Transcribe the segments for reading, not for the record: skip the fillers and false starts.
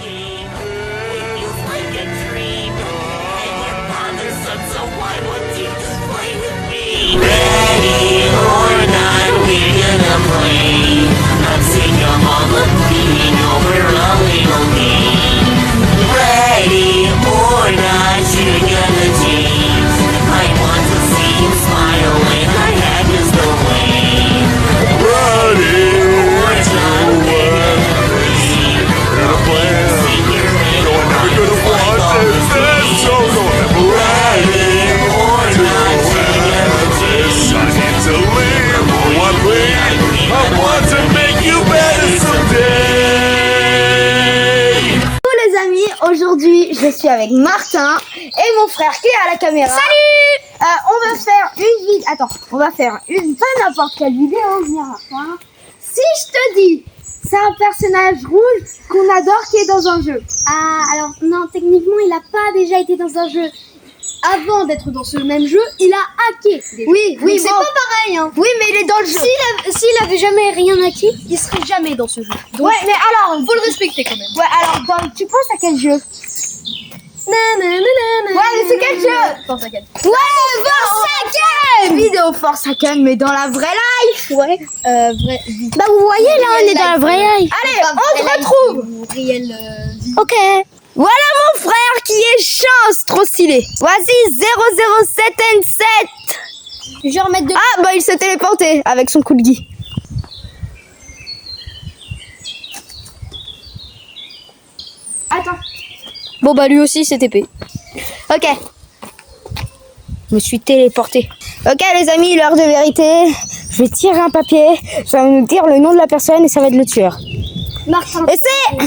game. It feels like a dream. And your father said so, why won't you just play with me? Ready or not, we're gonna play. I've seen your mama bleeding over a little game. Ready or not, you're gonna change. I want to see you smile when I head is the way. Ready or not, we're gonna breathe. No, I'm never gonna watch this. So no, Ready or not, you're gonna change. I need to leave. One thing, I want to make you better someday. Bonjour les amis, aujourd'hui je suis avec Martin et mon frère qui est à la caméra. Salut. On va faire une vidéo. Attends, on va faire une pas n'importe quelle vidéo, venir Martin. Si je te dis, c'est un personnage rouge qu'on adore qui est dans un jeu. Ah, alors non, techniquement, il n'a pas déjà été dans un jeu. Avant d'être dans ce même jeu, il a hacké. Déjà. Oui, Donc c'est bon. pas pareil. Hein. Oui, mais il est dans le jeu. S'il avait jamais rien hacké, il serait jamais dans ce jeu. Donc, Ouais, mais alors, faut le respecter quand même. ouais, alors, tu penses à quel jeu? Ouais, mais c'est quel jeu? Force Hacken. Ouais, Forsaken! Vidéo Forsaken, mais dans la vraie life. Ouais, vrai. Bah, vous voyez là, on est dans la vraie life. Allez, Pas on se vraie retrouve. life, réelle vie. Ok. Voilà mon frère qui est chance, trop stylé. Voici 007N7. Je vais remettre de... Ah bah il s'est téléporté avec son coup de gui. Attends. Bon bah lui aussi c'est TP. Ok. Je me suis téléporté. Ok les amis, l'heure de vérité. Je vais tirer un papier. Ça va nous dire le nom de la personne et ça va être le tueur. Martin. Et c'est...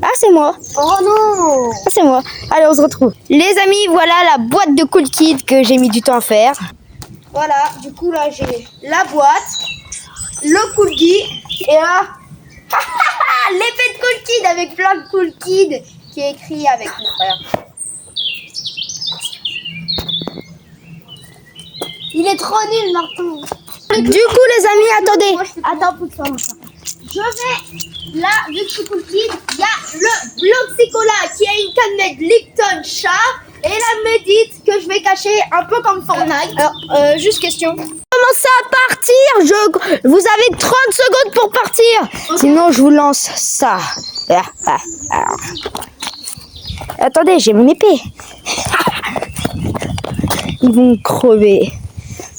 Ah c'est moi. Oh non. Ah, c'est moi. Allez, on se retrouve. Les amis, voilà la boîte de Cool Kid que j'ai mis du temps à faire. Voilà, du coup là j'ai la boîte, le Cool Kid et là l'épée de Cool Kid avec plein de Cool Kid qui est écrit avec mon frère. Il est trop nul, Martin. Du coup les amis, attendez. Moi, je fais Attends, pousse-toi, Martin. Je vais, là, vu que je suis Cool Kid, il y a le Bloxicola qui a une canette Lipton chat et la médite que je vais cacher un peu comme Fortnite. Alors, juste question. Commencez à partir, vous avez 30 secondes pour partir. Sinon je vous lance ça. Attendez, j'ai mon épée. Ils vont crever.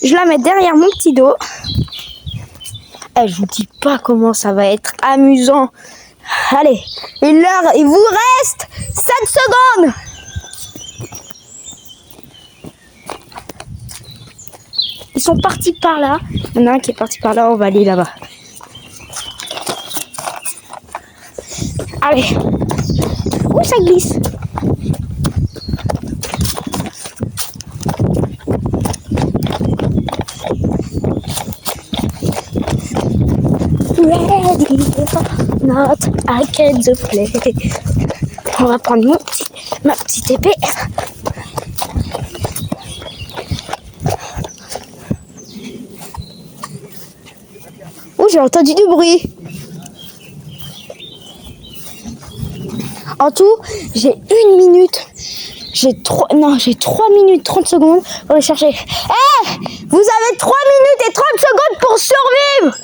Je la mets derrière mon petit dos. Je vous dis pas comment ça va être amusant. Allez, une heure, il vous reste 7 secondes. Ils sont partis par là. Il y en a un qui est parti par là, on va aller là-bas. Allez. Où ça glisse? Ready or not, I can play. On va prendre ma petite épée. Oh, j'ai entendu du bruit. En tout, j'ai 1 minute. J'ai 3 minutes 30 secondes pour les chercher. Vous avez 3 minutes et 30 secondes pour survivre.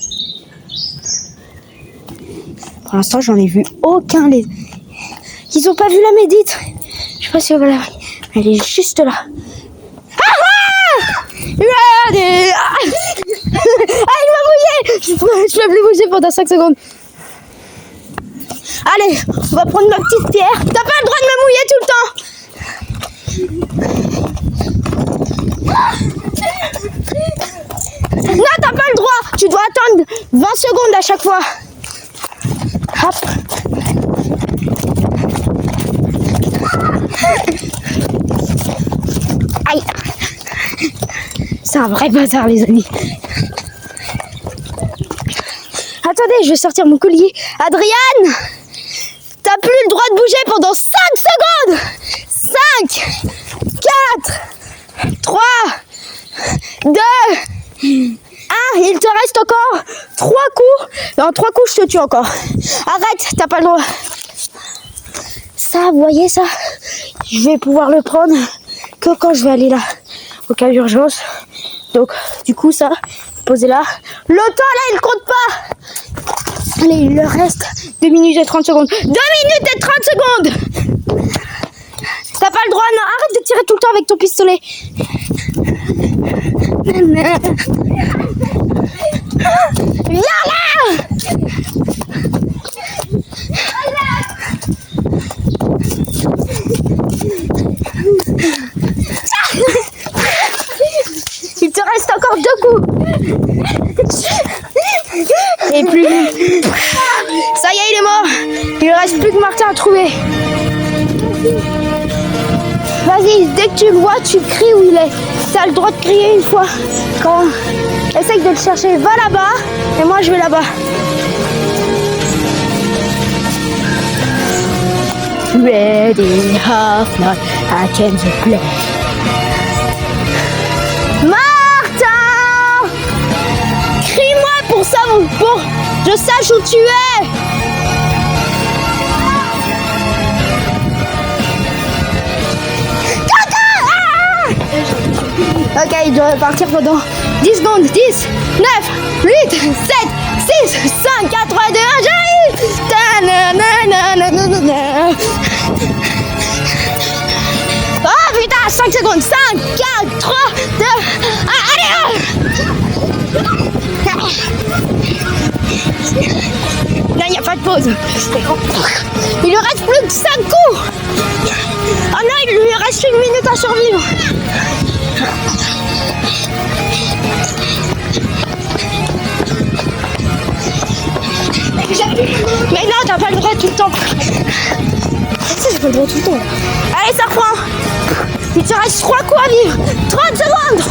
Pour l'instant, j'en ai vu aucun. Ils ont pas vu la médite. Je sais pas si on va la... Elle est juste là. Ah, il m'a mouillé. Je peux plus bouger pendant 5 secondes. Allez, on va prendre ma petite pierre. T'as pas le droit de me mouiller tout le temps. Non, t'as pas le droit. Tu dois attendre 20 secondes à chaque fois. Hop. Aïe. C'est un vrai bazar les amis. Attendez, je vais sortir mon collier. Adriane, t'as plus le droit de bouger pendant 5 secondes. 5, 4, 3, 2, 1. Il te reste encore 3 coups. Dans 3 coups, je te tue encore. Arrête, t'as pas le droit. ça, vous voyez ça? Je vais pouvoir le prendre que quand je vais aller là, au cas d'urgence. Donc, du coup, ça, posez là. Le temps là, il compte pas. Allez, il leur reste 2 minutes et 30 secondes. 2 minutes et 30 secondes. T'as pas le droit, non, arrête de tirer tout le temps avec ton pistolet. Viens là. Il te reste encore 2 coups. Et plus. Ça y est, il est mort. Il ne reste plus que Martin à trouver. Vas-y, dès que tu le vois, tu cries où il est. Tu as le droit de crier une fois. Quand essaye de le chercher, va là-bas. Et moi, je vais là-bas. Ready, half night, I can't play. Martin! Crie-moi pour ça, pour que je sache où tu es. Ok, il doit partir pendant 10 secondes. 10, 9, 8, 7, 6, 5, 4, 3, 2, 1, j'arrive. Oh putain, 5 secondes. 5, 4, 3, 2, 1, allez. Là, il n'y a pas de pause. Il lui reste plus que 5 coups. Oh non, il lui reste 1 minute à survivre. Mais non, t'as pas le droit tout le temps. Si, j'ai pas le droit tout le temps. Allez, ça reprend. Il te reste 3 coups à vivre. 30 secondes.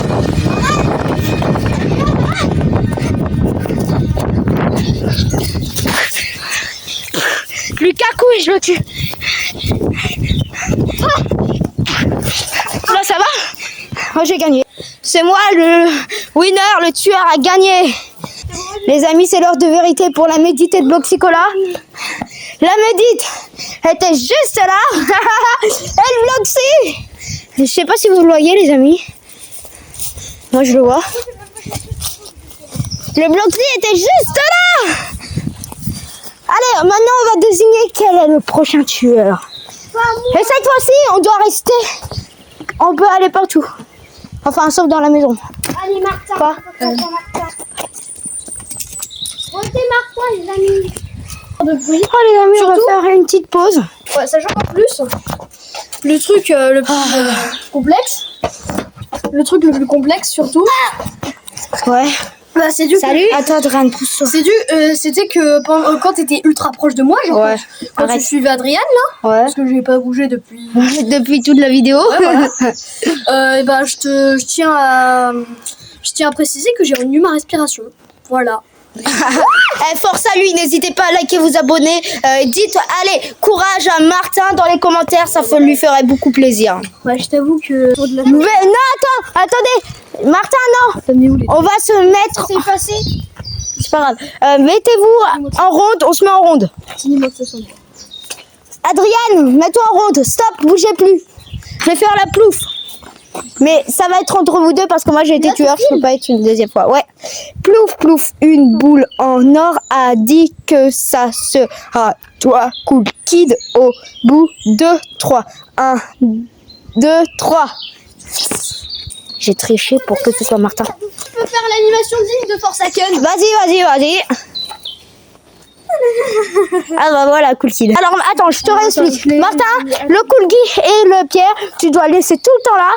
Plus qu'un coup et je le tue. Là, ça va? Moi, j'ai gagné. C'est moi le winner, le tueur a gagné. Les amis, c'est l'heure de vérité pour la médite de Bloxicola. La médite était juste là. Et le Bloxy, je sais pas si vous le voyez, les amis. Moi, je le vois. Le Bloxy était juste là. Allez, maintenant, on va désigner quel est le prochain tueur. Et cette fois-ci, on doit rester. On peut aller partout. Enfin, sauf dans la maison. Allez, Martin. Quoi Martin. Votez Martin, les amis. Oh les amis, on va faire une petite pause. Ouais, sachant qu'en plus, le truc le plus complexe, surtout, Ouais. bah, c'est dû. Salut. Attends, Adrien, pousse-toi. C'était que quand t'étais ultra proche de moi, genre Ouais. quand Arrête. tu suivais Adriane là, Ouais. parce que j'ai pas bougé depuis. Depuis toute la vidéo. Ouais, voilà. Et bah, je tiens à préciser que j'ai retenu ma respiration. Voilà. Force à lui, n'hésitez pas à liker, vous abonner. Dites, allez, courage à Martin dans les commentaires, ça lui ferait beaucoup plaisir. Ouais, je t'avoue que. Mais non, attendez, Martin, non. On va se mettre. C'est passé. C'est pas grave. Mettez-vous en ronde, on se met en ronde. Adriane, mets-toi en ronde. Stop, bougez plus. Je vais faire la plouf. Mais ça va être entre vous deux parce que moi j'ai été tueur, je peux pas être une deuxième fois. Ouais. Plouf, plouf, une boule en or a dit que ça sera toi, Cool Kid, au bout de 3. 1, 2, 3. J'ai triché pour que ce soit Martin. Tu peux faire l'animation digne de Forsaken. Vas-y. Ah bah voilà, Cool Kid. Alors attends, je te réexplique. Martin, le Cool Guy et le Pierre, tu dois laisser tout le temps là.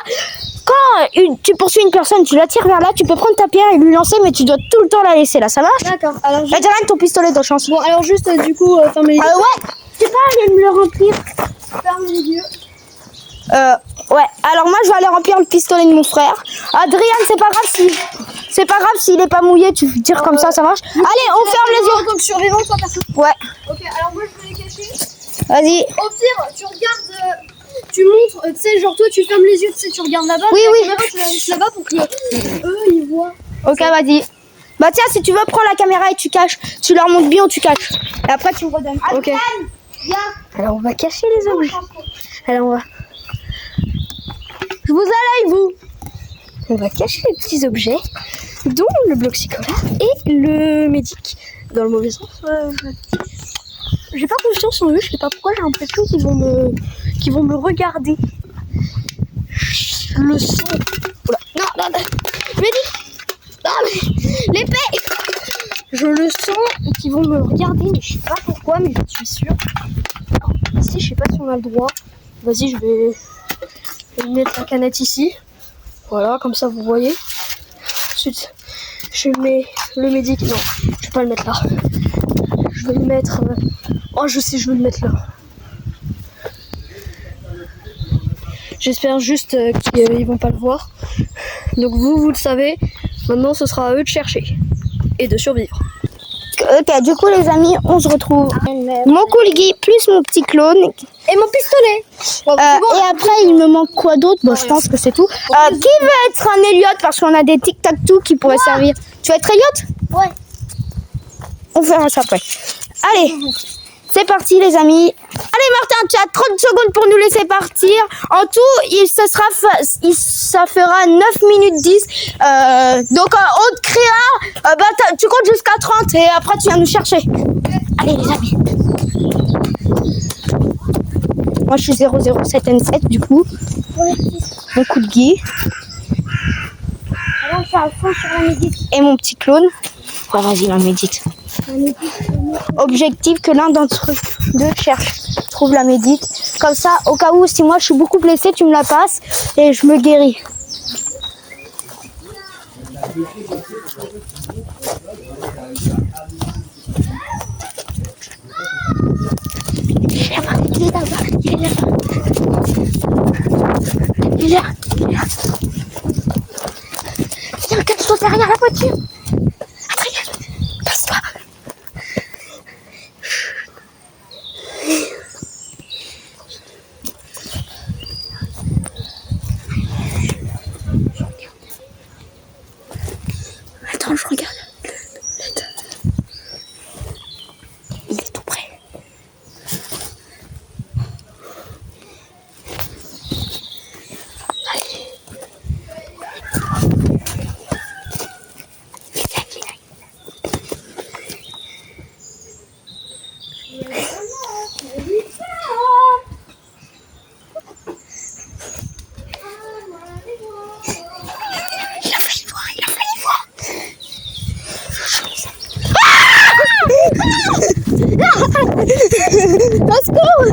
Quand tu poursuis une personne, tu la tires vers là, tu peux prendre ta pierre et lui lancer, mais tu dois tout le temps la laisser là, ça marche? D'accord. Alors, Adrien, ton pistolet de chance. bon, alors juste du coup, ferme les yeux. Ouais, tu sais pas aller me le remplir. Ferme les yeux. Ouais, alors moi je vais aller remplir le pistolet de mon frère. Adrien, c'est pas grave s'il est pas mouillé, tu tires comme ça marche. Allez, on ferme les yeux. Donc survivant, toi personne. Ouais, Ok, alors moi je vais les cacher. vas-y. Au pire, tu regardes, tu montres, tu sais, genre toi tu fermes les yeux, tu sais, tu regardes là-bas. Oui. La caméra, tu la laisses là-bas pour que eux ils voient. Ok, vas-y. Bah tiens, si tu veux, prends la caméra et tu caches. Tu leur montres bien, tu caches. Et après tu me redonnes. Ok. Viens. Alors on va cacher les objets. Alors on va... Je vous ai vous. On va cacher les petits objets, dont le bloc scolaire et le médic. Dans le mauvais sens. J'ai pas confiance en eux, je sais pas pourquoi, j'ai l'impression qu'ils vont me regarder. Je le sens. Oula. Non, médic. Non, mais l'épée. Je le sens qu'ils vont me regarder, mais je sais pas pourquoi, mais je suis sûre. Alors, ici, je sais pas si on a le droit. Vas-y, je vais mettre la canette ici. Voilà, comme ça vous voyez. Ensuite, je mets le médic. Non, je vais pas le mettre là. Je vais le mettre. Oh, je sais, je vais le mettre là. J'espère juste qu'ils vont pas le voir. Donc vous le savez. Maintenant, ce sera à eux de chercher et de survivre. Ok, du coup les amis, on se retrouve. Mon Koulgi plus mon petit clone et mon pistolet. Et après, il me manque quoi d'autre? Bon, je pense que c'est tout. Qui veut être un Elliot? Parce qu'on a des tic-tac-toe qui pourraient servir. Tu veux être Elliot? Ouais. On verra ça après. Allez, c'est parti les amis. Allez Martin, tu as 30 secondes pour nous laisser partir. En tout, ça fera 9 minutes 10. Donc on te créera, tu comptes jusqu'à 30 et après tu viens nous chercher. Allez les amis. Moi je suis 007N7 du coup. Ouais. Mon Koulgi. Alors on fait un fond sur la médite. Et mon petit clone. Ouais, vas-y la médite. Objectif que l'un d'entre deux cherche. Trouve la médite. Comme ça, au cas où, si moi je suis beaucoup blessée, tu me la passes et je me guéris. Il est là-bas, il est là-bas, il est là-bas. Il est là, il est là. Viens, cache-toi derrière la voiture. Adrien, passe-toi. Attends, je regarde. Il est tout près. Allez. Il a failli voir, il a failli voir. Au secours!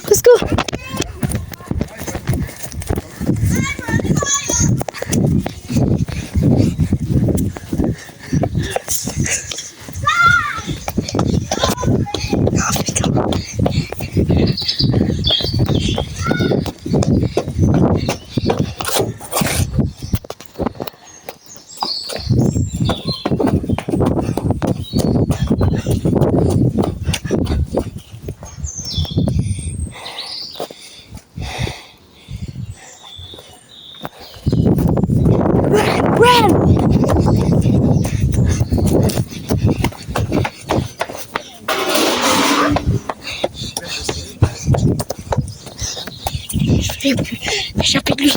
Au secours! Oh putain! Je vais m'échapper de lui.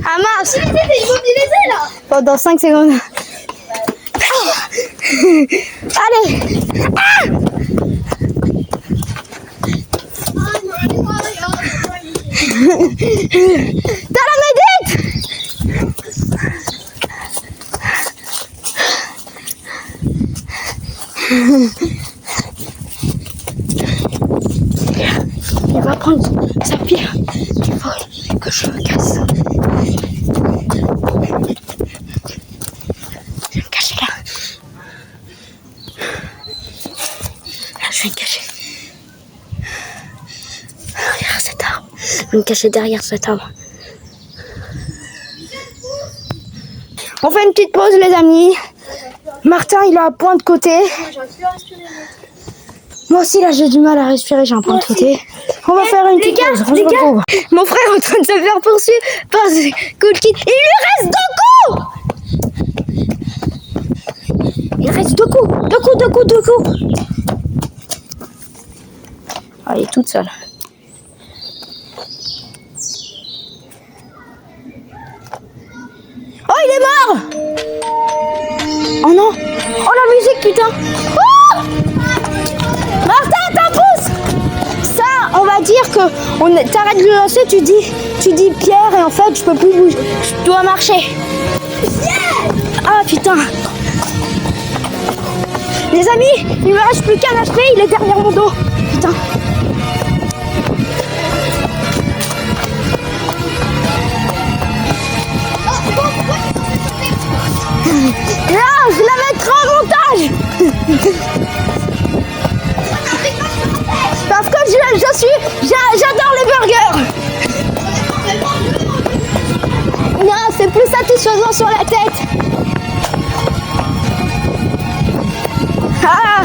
Ah mince! Ils m'ont là. Pendant 5 secondes. Allez! T'as la médite! Il va prendre sa pierre. Il faut que je me casse. Je vais me cacher là. Là, je vais me cacher. Derrière cet arbre. Je vais me cacher derrière cet arbre. On fait une petite pause les amis. Martin il a un point de côté. J'aurais pu respirer. Moi aussi là j'ai du mal à respirer, j'ai un point de côté. On va faire une petite pause. On se retrouve. Mon frère est en train de se faire poursuivre par ce Cool Kid. Il lui reste 2 coups. Il reste 2 coups. 2 coups. Ah, elle est toute seule. Oh, il est mort. Oh non. Oh la musique, putain. Oh Martin, t'en pousse. Ça, on va dire que t'arrêtes de le lancer, tu dis Pierre et en fait je peux plus bouger. Je dois marcher. Ah putain. Les amis, il me reste plus qu'un HP, il est derrière mon dos. Putain. Non, je la mettrai en montage. Parce que j'adore les burgers. Non, c'est plus satisfaisant sur la tête. Ah.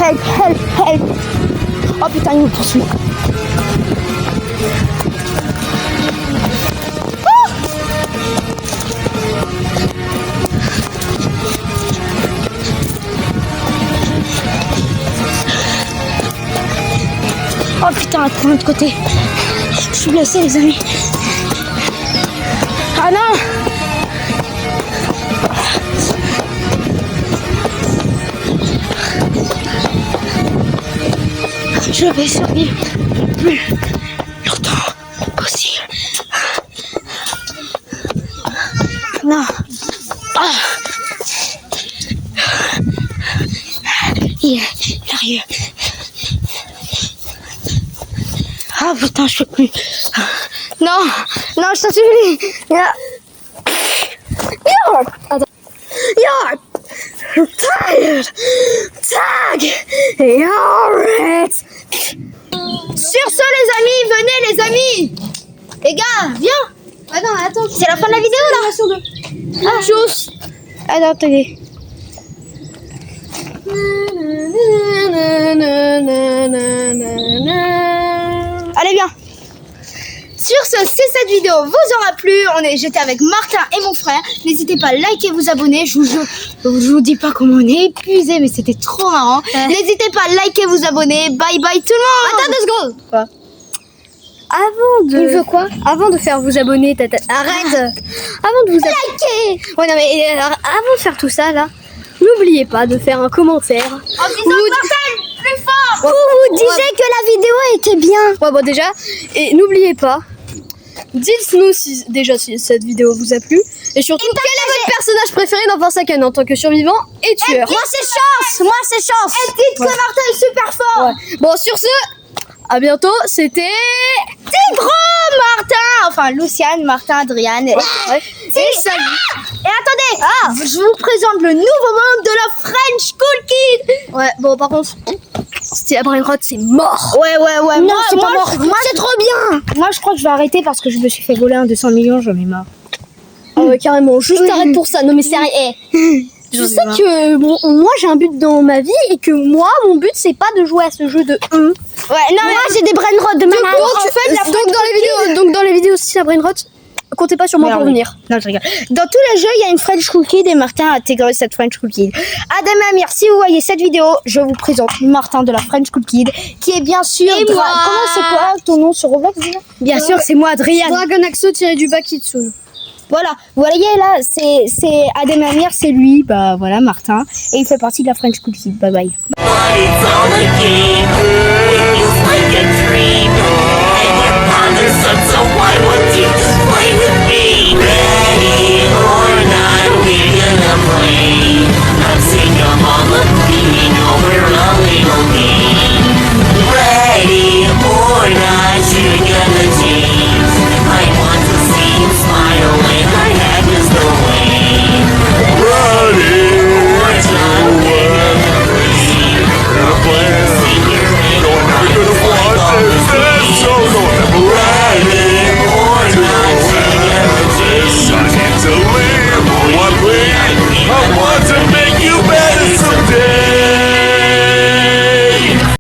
Help. Oh putain, il me poursuit. Oh putain, de l'autre côté. Je suis blessée, les amis. Ah non. Je vais survivre le plus longtemps possible. Non. Ah. Il arrive. Ah putain, je peux plus. Non, je t'en supplie. Attends. You're tired. Tag. You're it. Sur ce, les amis, venez, les amis. Les gars, viens. Attends. C'est la fin de la vidéo là. Ah, chose. Alors, attendez. Allez, viens. Sur ce, si cette vidéo vous aura plu, j'étais avec Martin et mon frère. N'hésitez pas à liker, vous abonner. Je vous dis pas comment on est épuisé, mais c'était trop marrant. N'hésitez pas à liker, vous abonner. Bye bye tout le monde. Attends 2 secondes. Quoi? Il veut quoi? Avant de faire vous abonner, arrête. Avant de vous Liker. Ouais, non mais avant de faire tout ça là, n'oubliez pas de faire un commentaire. En disant Martin, plus fort. Vous disiez que la vidéo était bien. Ouais, bon déjà, et n'oubliez pas, dites-nous si cette vidéo vous a plu et surtout quel est votre personnage préféré dans Force Awakens en tant que survivant et tueur. Moi c'est Chance. Et dites que Martin est super fort. Ouais. Bon, sur ce, à bientôt. C'était Tigro, Martin. Enfin, Luciane, Martin, Adrien. et salut. Et attendez, je vous présente le nouveau membre de la French Cool Kid. Ouais, bon par contre, c'était Brainrot, c'est mort. Ouais. Non, c'est pas mort. Moi, c'est trop bien. Moi, je crois que je vais arrêter parce que je me suis fait voler un 200 millions, j'en ai marre. Ah ouais, carrément. Juste arrête pour ça. Non mais sérieux. Tu sais que moi j'ai un but dans ma vie et que moi mon but c'est pas de jouer à ce jeu de 1. Ouais, non, moi j'ai des brainrots de malade. Donc dans les vidéos si la brainrot, comptez pas sur moi pour venir. Non, je rigole. Dans tous les jeux, il y a une French Cool Kid et Martin a intégré cette French Cool Kid. Adam et Amir, si vous voyez cette vidéo, je vous présente Martin de la French Cool Kid, qui est bien sûr. Et moi. Comment c'est quoi ton nom sur Roblox déjà? Bien sûr, c'est moi, Adrien. Dragonaxo-Kitsune. Voilà, vous voyez là, c'est Adam et Amir, c'est lui, bah voilà, Martin, et il fait partie de la French Cool Kid. Bye bye. But it's all a game. It feels like a dream. And your father said so. Why would you